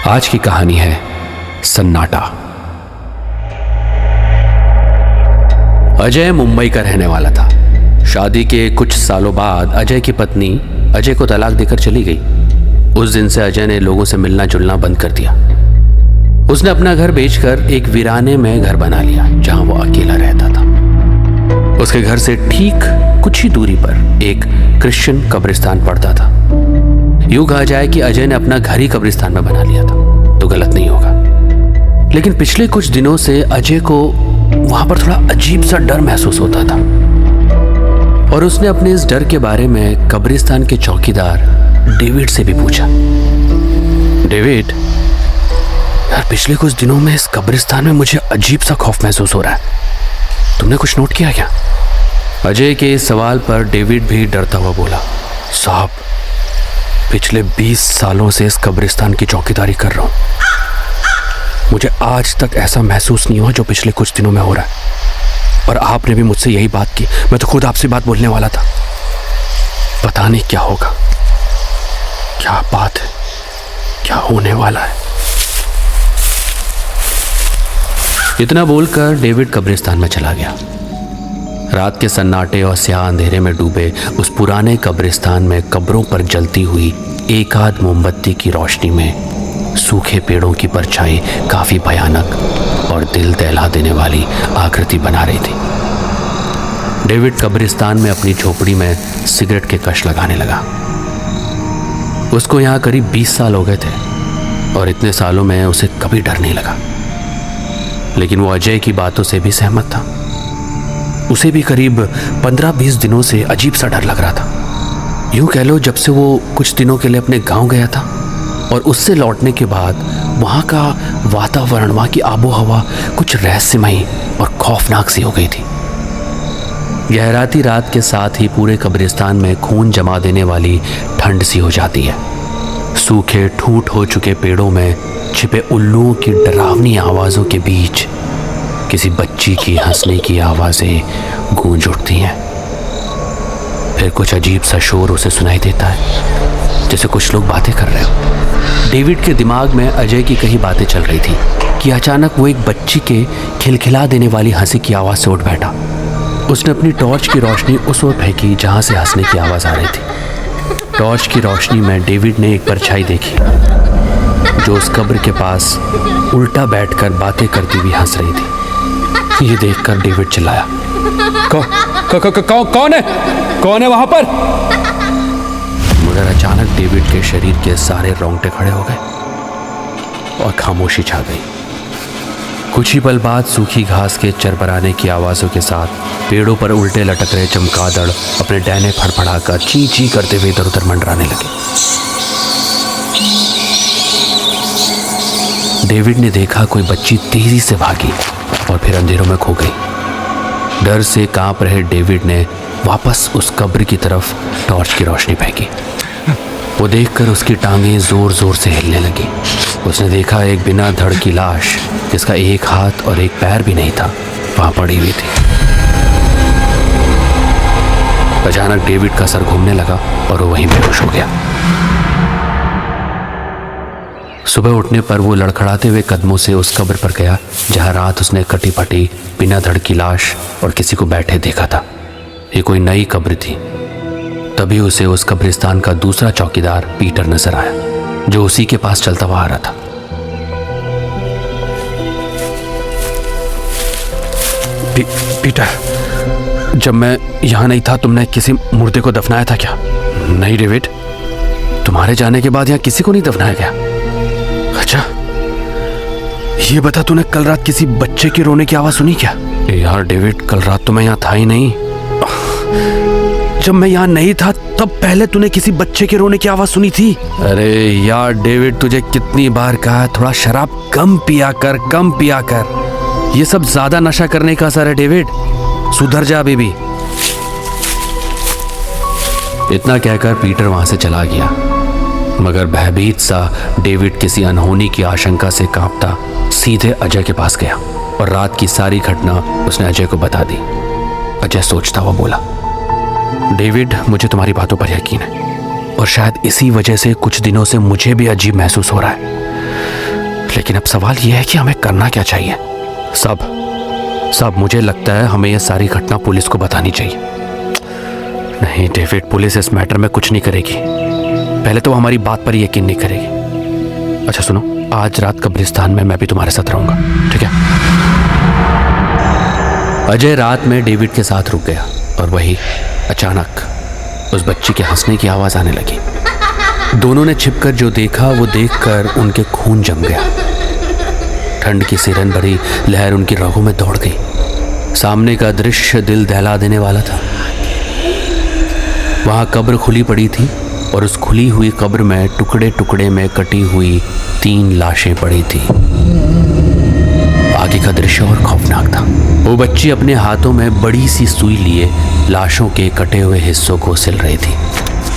आज की कहानी है सन्नाटा। अजय मुंबई का रहने वाला था। शादी के कुछ सालों बाद अजय की पत्नी अजय को तलाक देकर चली गई। उस दिन से अजय ने लोगों से मिलना जुलना बंद कर दिया। उसने अपना घर बेचकर एक वीराने में घर बना लिया जहां वो अकेला रहता था। उसके घर से ठीक कुछ ही दूरी पर एक क्रिश्चियन कब्रिस्तान पड़ता था। यूं कहा जाए कि अजय ने अपना घर ही कब्रिस्तान में बना लिया था तो गलत नहीं होगा। लेकिन पिछले कुछ दिनों से अजय को वहां पर थोड़ा अजीब सा डर महसूस होता था और उसने अपने इस डर के बारे में कब्रिस्तान के चौकीदार डेविड से भी पूछा। डेविड, यार पिछले कुछ दिनों में इस कब्रिस्तान में मुझे अजीब सा खौफ महसूस हो रहा है, तुमने कुछ नोट किया क्या? अजय के इस सवाल पर डेविड भी डरता हुआ बोला, साहब पिछले 20 सालों से इस कब्रिस्तान की चौकीदारी कर रहा हूं। मुझे आज तक ऐसा महसूस नहीं हुआ जो पिछले कुछ दिनों में हो रहा है। और आपने भी मुझसे यही बात की। मैं तो खुद आपसे बात बोलने वाला था। पता नहीं क्या होगा, क्या बात है, क्या होने वाला है। इतना बोलकर डेविड कब्रिस्तान में चला गया। रात के सन्नाटे और स्याह अंधेरे में डूबे उस पुराने कब्रिस्तान में कब्रों पर जलती हुई एक आध मोमबत्ती की रोशनी में सूखे पेड़ों की परछाई काफी भयानक और दिल दहला देने वाली आकृति बना रही थी। डेविड कब्रिस्तान में अपनी झोपड़ी में सिगरेट के कश लगाने लगा। उसको यहाँ करीब 20 साल हो गए थे और इतने सालों में उसे कभी डर नहीं लगा। लेकिन वो अजय की बातों से भी सहमत था। उसे भी करीब 15-20 दिनों से अजीब सा डर लग रहा था। यूं कह लो जब से वो कुछ दिनों के लिए अपने गांव गया था और उससे लौटने के बाद वहां का वातावरण, वहां की आबो हवा कुछ रहस्यमयी और खौफनाक सी हो गई थी। गहराती रात के साथ ही पूरे कब्रिस्तान में खून जमा देने वाली ठंड सी हो जाती है। सूखे ठूंठ हो चुके पेड़ों में छिपे उल्लुओं की डरावनी आवाज़ों के बीच किसी बच्ची की हंसने की आवाज़ें गूंज उठती हैं। फिर कुछ अजीब सा शोर उसे सुनाई देता है, जैसे कुछ लोग बातें कर रहे हो। डेविड के दिमाग में अजय की कई बातें चल रही थी कि अचानक वो एक बच्ची के खिलखिला देने वाली हंसी की आवाज़ से उठ बैठा। उसने अपनी टॉर्च की रोशनी उस ओर फेंकी जहाँ से हंसने की आवाज़ आ रही थी। टॉर्च की रोशनी में डेविड ने एक परछाई देखी जो उस कब्र के पास उल्टा बैठकर बातें करती हुई हंस रही थी। ये देखकर डेविड चिल्लाया, कौन है वहां पर? मगर अचानक डेविड के शरीर के सारे रोंगटे खड़े हो गए और खामोशी छा गई। कुछ ही पल बाद सूखी घास के चरपराने की आवाजों के साथ पेड़ों पर उल्टे लटक रहे चमगादड़ अपने डैने फड़फड़ाकर ची ची करते हुए इधर उधर मंडराने लगे। डेविड ने देखा कोई बच्ची तेजी से भागी और फिर अंधेरों में खो गई। डर से कांप रहे डेविड ने वापस उस कब्र की तरफ टॉर्च की रोशनी फेंकी। वो देखकर उसकी टांगें जोर जोर से हिलने लगी। उसने देखा एक बिना धड़ की लाश जिसका एक हाथ और एक पैर भी नहीं था वहां पड़ी हुई थी। अचानक डेविड का सर घूमने लगा और वो वहीं बेहोश हो गया। सुबह उठने पर वो लड़खड़ाते हुए कदमों से उस कब्र पर गया जहां रात उसने कटी फटी बिना धड़ की लाश और किसी को बैठे देखा था। ये कोई नई कब्र थी। तभी उसे उस कब्रिस्तान का दूसरा चौकीदार पीटर नजर आया जो उसी के पास चलता हुआ आ रहा था। पीटर, जब मैं यहां नहीं था तुमने किसी मुर्दे को दफनाया था क्या? नहीं डेविड, तुम्हारे जाने के बाद यहां किसी को नहीं दफनाया गया। अच्छा, ये बता तूने कल रात किसी बच्चे के रोने की आवाज सुनी क्या? यार डेविड, कल रात तो मैं यहाँ था ही नहीं। जब मैं यहाँ नहीं था तब पहले तूने किसी बच्चे के रोने की आवाज सुनी थी? अरे यार डेविड, तुझे कितनी बार कहा थोड़ा शराब कम पिया कर, कम पिया कर। ये सब ज्यादा नशा करने का असर है डेविड, सुधर जा बेबी। इतना कहकर पीटर वहां से चला गया। मगर भयभीत सा डेविड किसी अनहोनी की आशंका से कांपता सीधे अजय के पास गया और रात की सारी घटना उसने अजय को बता दी। अजय सोचता हुआ बोला, डेविड, मुझे तुम्हारी बातों पर यकीन है और शायद इसी वजह से कुछ दिनों से मुझे भी अजीब महसूस हो रहा है। लेकिन अब सवाल यह है कि हमें करना क्या चाहिए। सब मुझे लगता है हमें यह सारी घटना पुलिस को बतानी चाहिए। नहीं डेविड, पुलिस इस मैटर में कुछ नहीं करेगी। पहले तो हमारी बात पर यकीन नहीं करेगी। अच्छा सुनो, आज रात कब्रिस्तान में मैं भी तुम्हारे साथ रहूंगा, ठीक है? अजय रात में डेविड के साथ रुक गया और वही अचानक उस बच्ची के हंसने की आवाज आने लगी। दोनों ने छिपकर जो देखा वो देखकर उनके खून जम गया। ठंड की सिरन भरी लहर उनकी रगों में दौड़ गई। सामने का दृश्य दिल दहला देने वाला था। वहां कब्र खुली पड़ी थी और उस खुली हुई कब्र में टुकड़े टुकड़े में कटी हुई 3 लाशें पड़ी थी। आगे का दृश्य और खौफनाक था। वो बच्ची अपने हाथों में बड़ी सी सुई लिए लाशों के कटे हुए हिस्सों को सिल रही थी।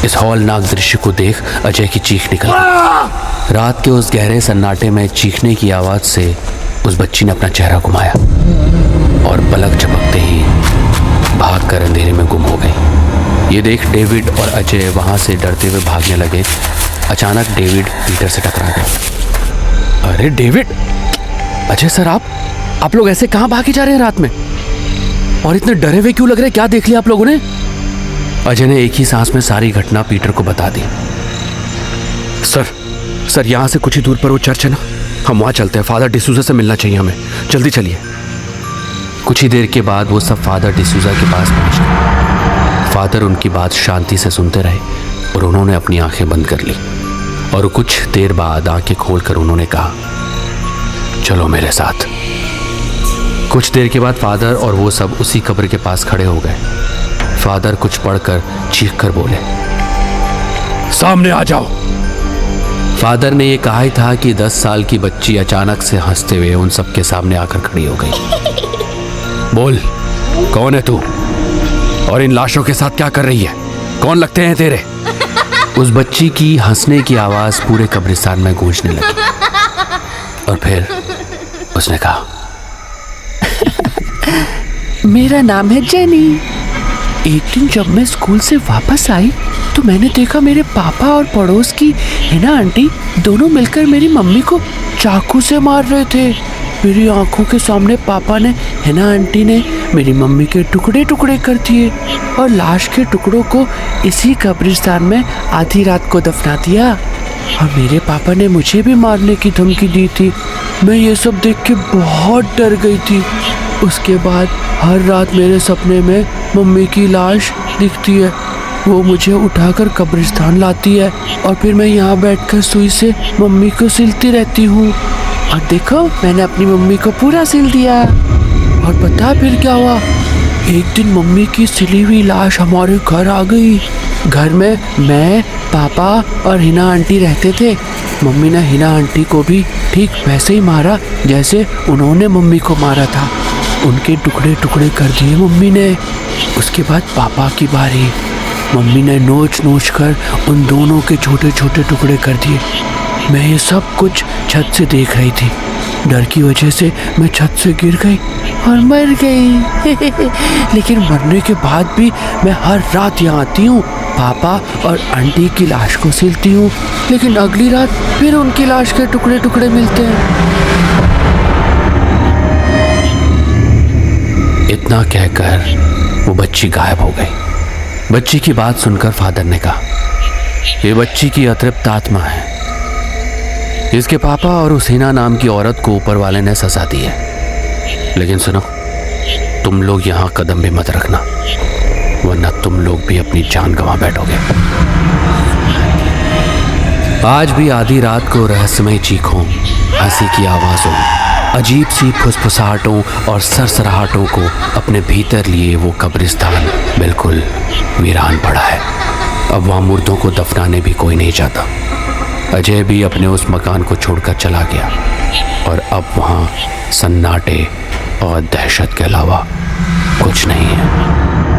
इस हौलनाक दृश्य को देख अजय की चीख निकल गई। रात के उस गहरे सन्नाटे में चीखने की आवाज से उस बच्ची ने अपना चेहरा घुमाया और पलक झपकते ही भागकर अंधेरे में गुम हो गई। ये देख डेविड और अजय वहां से डरते हुए भागने लगे। अचानक डेविड पीटर से टकरा गया। अरे डेविड! अजय सर, आप लोग ऐसे कहां भागे जा रहे हैं रात में? और इतने डरे हुए क्यों लग रहे? क्या देख लिया आप लोगों ने? अजय ने एक ही सांस में सारी घटना पीटर को बता दी। सर यहाँ से कुछ ही दूर पर वो चर्च है ना, हम वहाँ चलते हैं। फादर डिसूजा से मिलना चाहिए हमें, जल्दी चलिए। कुछ ही देर के बाद वो सब फादर डिसूजा के पास पहुँच गए। फादर उनकी बात शांति से सुनते रहे और उन्होंने अपनी आंखें बंद कर ली और कुछ देर बाद आंखें खोलकर उन्होंने कहा, चलो मेरे साथ। कुछ देर के बाद फादर और वो सब उसी कब्र के पास खड़े हो गए। फादर कुछ पढ़कर चीख कर बोले, सामने आ जाओ। फादर ने ये कहा ही था कि 10 साल की बच्ची अचानक से हंसते हुए उन सबके सामने आकर खड़ी हो गई। बोल, कौन है तू और इन लाशों के साथ क्या कर रही है? कौन लगते हैं तेरे? उस बच्ची की हंसने की आवाज पूरे कब्रिस्तान में गूंजने लगी और फिर उसने कहा, मेरा नाम है जेनी। एक दिन जब मैं स्कूल से वापस आई तो मैंने देखा मेरे पापा और पड़ोस की हिना आंटी दोनों मिलकर मेरी मम्मी को चाकू से मार रहे थे। मेरी आंखों के सामने पापा ने, हिना आंटी ने मेरी मम्मी के टुकड़े टुकड़े कर दिए और लाश के टुकड़ों को इसी कब्रिस्तान में आधी रात को दफना दिया। और मेरे पापा ने मुझे भी मारने की धमकी दी थी। मैं ये सब देख के बहुत डर गई थी। उसके बाद हर रात मेरे सपने में मम्मी की लाश दिखती है। वो मुझे उठाकर कब्रिस्तान लाती है और फिर मैं यहाँ बैठकर सुई से मम्मी को सिलती रहती हूँ। और देखो, मैंने अपनी मम्मी को पूरा सिल दिया। और पता फिर क्या हुआ? एक दिन मम्मी की सिली हुई लाश हमारे घर आ गई। घर में मैं, पापा और हिना आंटी रहते थे। मम्मी ने हिना आंटी को भी ठीक वैसे ही मारा जैसे उन्होंने मम्मी को मारा था। उनके टुकड़े टुकड़े कर दिए मम्मी ने। उसके बाद पापा की बारी। मम्मी ने नोच नोच कर उन दोनों के छोटे छोटे टुकड़े कर दिए। मैं ये सब कुछ छत से देख रही थी। डर की वजह से मैं छत से गिर गई और मर गई। लेकिन मरने के बाद भी मैं हर रात यहाँ आती हूँ, पापा और आंटी की लाश को सिलती हूँ। लेकिन अगली रात फिर उनकी लाश के टुकड़े टुकड़े मिलते हैं। इतना कहकर वो बच्ची गायब हो गई। बच्ची की बात सुनकर फादर ने कहा, ये बच्ची की अतृप्त आत्मा है। इसके पापा और उस हिना नाम की औरत को ऊपर वाले ने सजा दी है। लेकिन सुनो, तुम लोग यहाँ कदम भी मत रखना, वरना तुम लोग भी अपनी जान गंवा बैठोगे। आज भी आधी रात को रहस्यमय चीखों, हंसी की आवाज़ों, अजीब सी फुसफुसाहटों और सरसराहटों को अपने भीतर लिए वो कब्रिस्तान बिल्कुल वीरान पड़ा है। अब वहाँ मुर्दों को दफनाने भी कोई नहीं चाहता। अजय भी अपने उस मकान को छोड़कर चला गया और अब वहाँ सन्नाटे और दहशत के अलावा कुछ नहीं है।